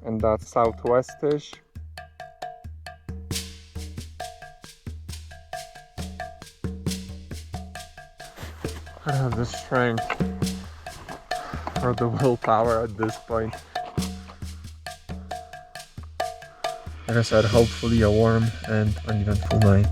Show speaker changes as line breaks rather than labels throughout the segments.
and that's southwestish. I don't have the strength or the willpower at this point. Like I said, hopefully a warm and uneventful night.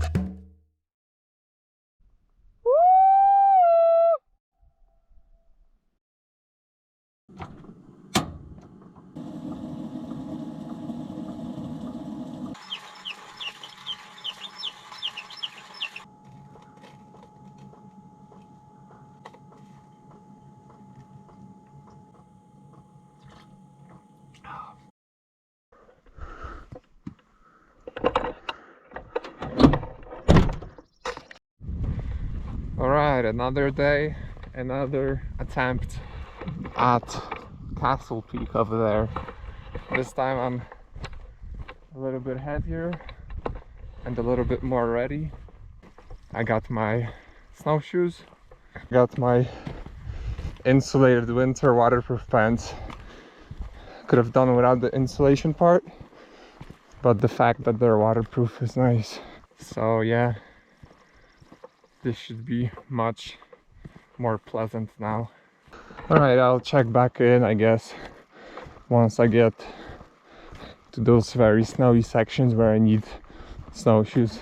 Alright, another day, another attempt at Castle Peak over there. This time I'm a little bit heavier and a little bit more ready. I got my snowshoes, got my insulated winter waterproof pants. Could have done without the insulation part, but the fact that they're waterproof is nice. So yeah, this should be much more pleasant now. Alright, I'll check back in, I guess, once I get to those very snowy sections where I need snowshoes.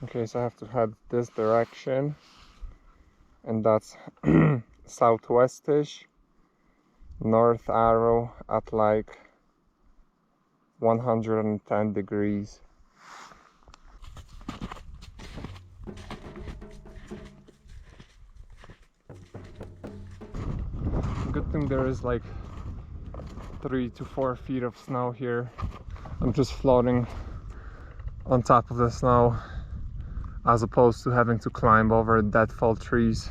Okay, so I have to head this direction, and that's southwestish, north arrow at like 110 degrees. Good thing there is like 3 to 4 feet of snow here. I'm just floating on top of the snow as opposed to having to climb over deadfall trees.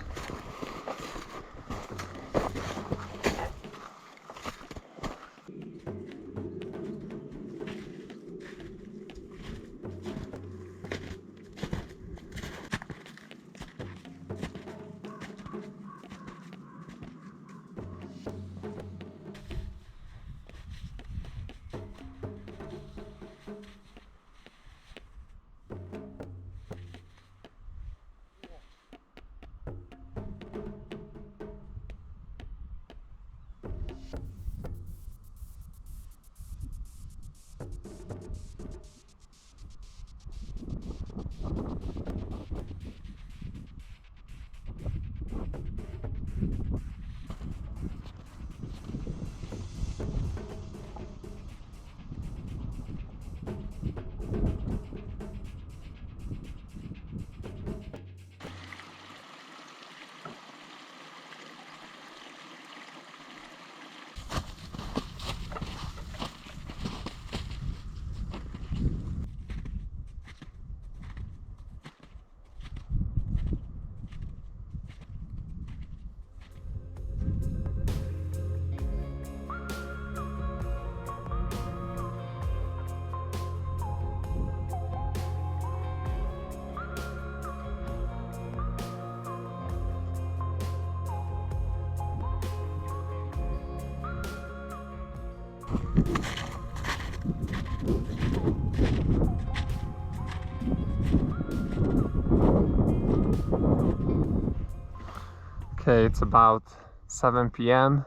Okay, it's about 7 p.m.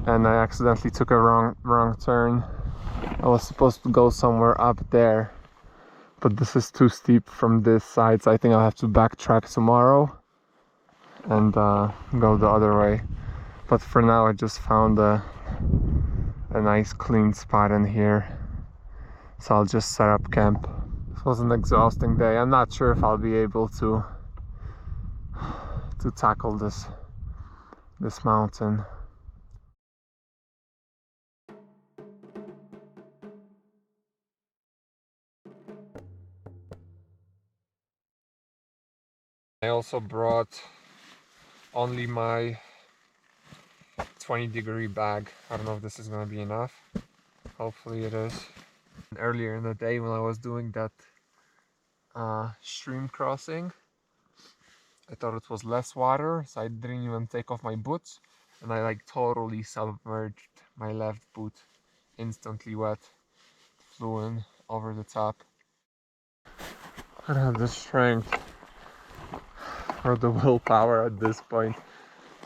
and I accidentally took a wrong turn. I was supposed to go somewhere up there, but this is too steep from this side, so I think I'll have to backtrack tomorrow and go the other way. But for now I just found a nice clean spot in here, so I'll just set up camp. This was an exhausting day. I'm not sure if I'll be able to tackle this mountain. I also brought only my 20-degree bag. I don't know if this is gonna be enough. Hopefully it is. Earlier in the day when I was doing that stream crossing, I thought it was less water, so I didn't even take off my boots, and I like totally submerged my left boot, instantly wet, flew in over the top. I don't have the strength or the willpower at this point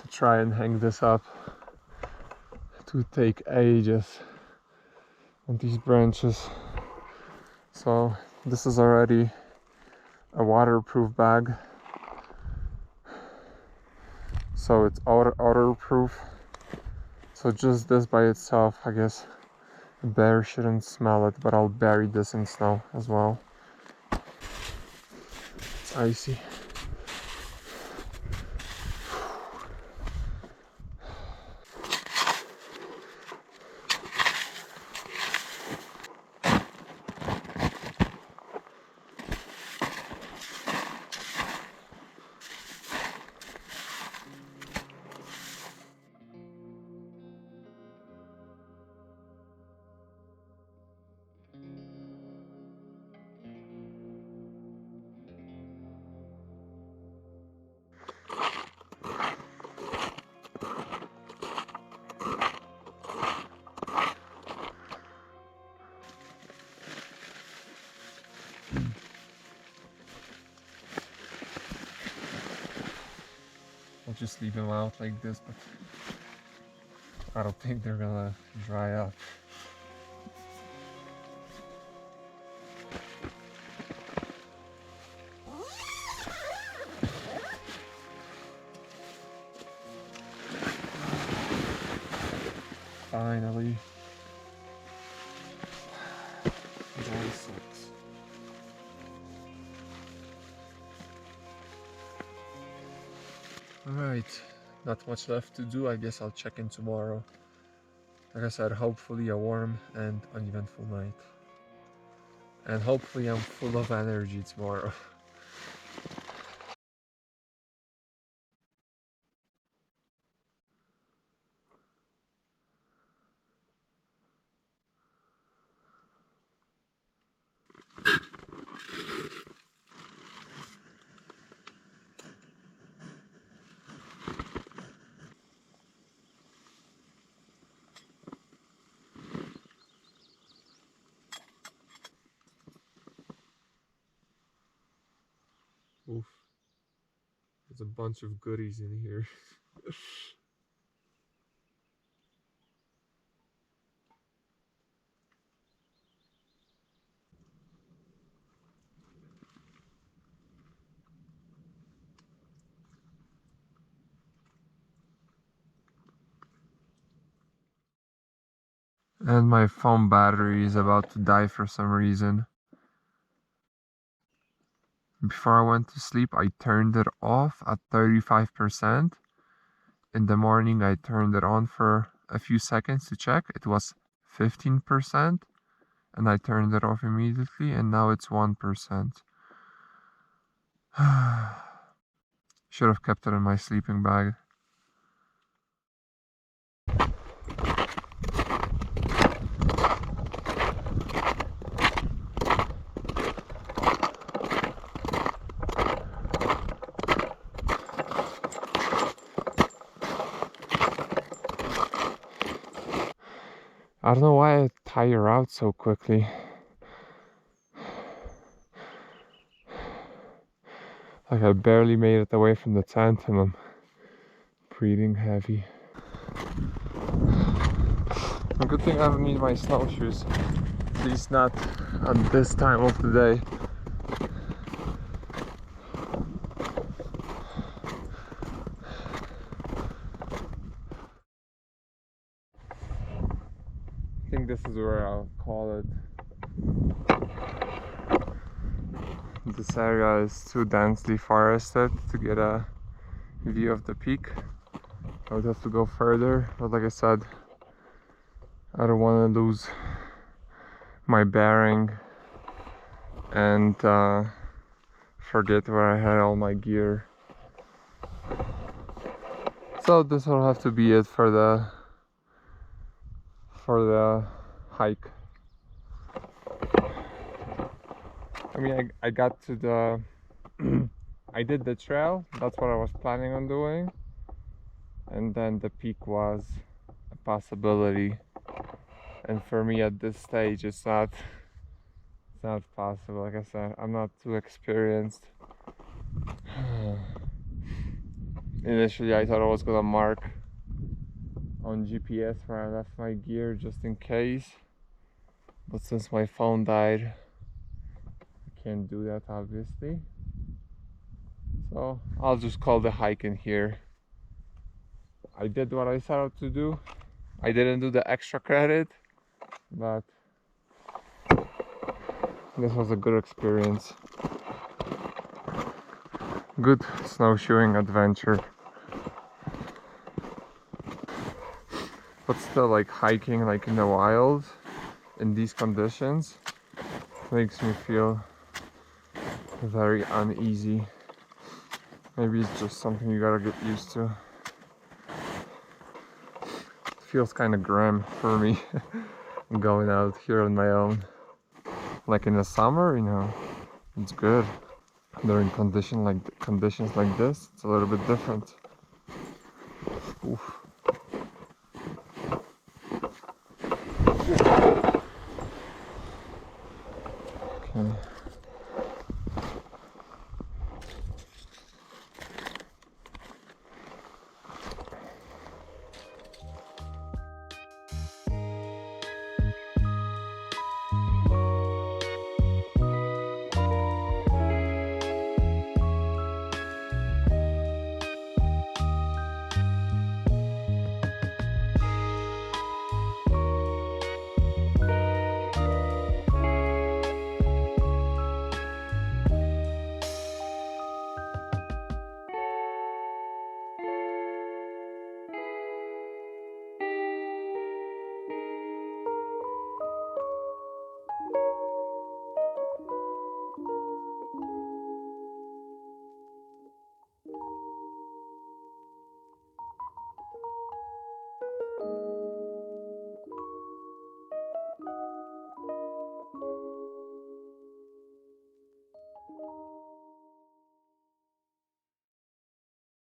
to try and hang this up. It would take ages on these branches. So this is already a waterproof bag, so it's waterproof. So just this by itself, I guess the bear shouldn't smell it, but I'll bury this in snow as well. It's icy. I'll just leave them out like this, but I don't think they're gonna dry up. Finally. Dry socks. Alright, not much left to do. I guess I'll check in tomorrow. Like I said, hopefully a warm and uneventful night. And hopefully I'm full of energy tomorrow. Oof. There's a bunch of goodies in here. And my phone battery is about to die for some reason. Before I went to sleep, I turned it off at 35%. In the morning, I turned it on for a few seconds to check. It was 15%, and I turned it off immediately, and now it's 1%. Should have kept it in my sleeping bag. I don't know why I tire out so quickly. Like I barely made it away from the tent and I'm breathing heavy. A good thing I don't need my snowshoes, at least not at this time of the day. I think this is where I'll call it. This area is too densely forested to get a view of the peak. I would have to go further, but like I said, I don't want to lose my bearing and forget where I had all my gear. So this will have to be it for the hike. I mean, I got to the I did the trail, that's what I was planning on doing, and then the peak was a possibility, and for me at this stage it's not possible. Like I said, I'm not too experienced. Initially I thought I was gonna mark on GPS where I left my gear just in case, but since my phone died I can't do that obviously, so I'll just call the hike in here. I did what I set out to do. I didn't do the extra credit, but this was a good experience. Good snowshoeing adventure. But still, like hiking like in the wild in these conditions makes me feel very uneasy. Maybe it's just something you gotta get used to. It feels kind of grim for me going out here on my own. Like in the summer, you know, it's good. During conditions like this, it's a little bit different. Oof.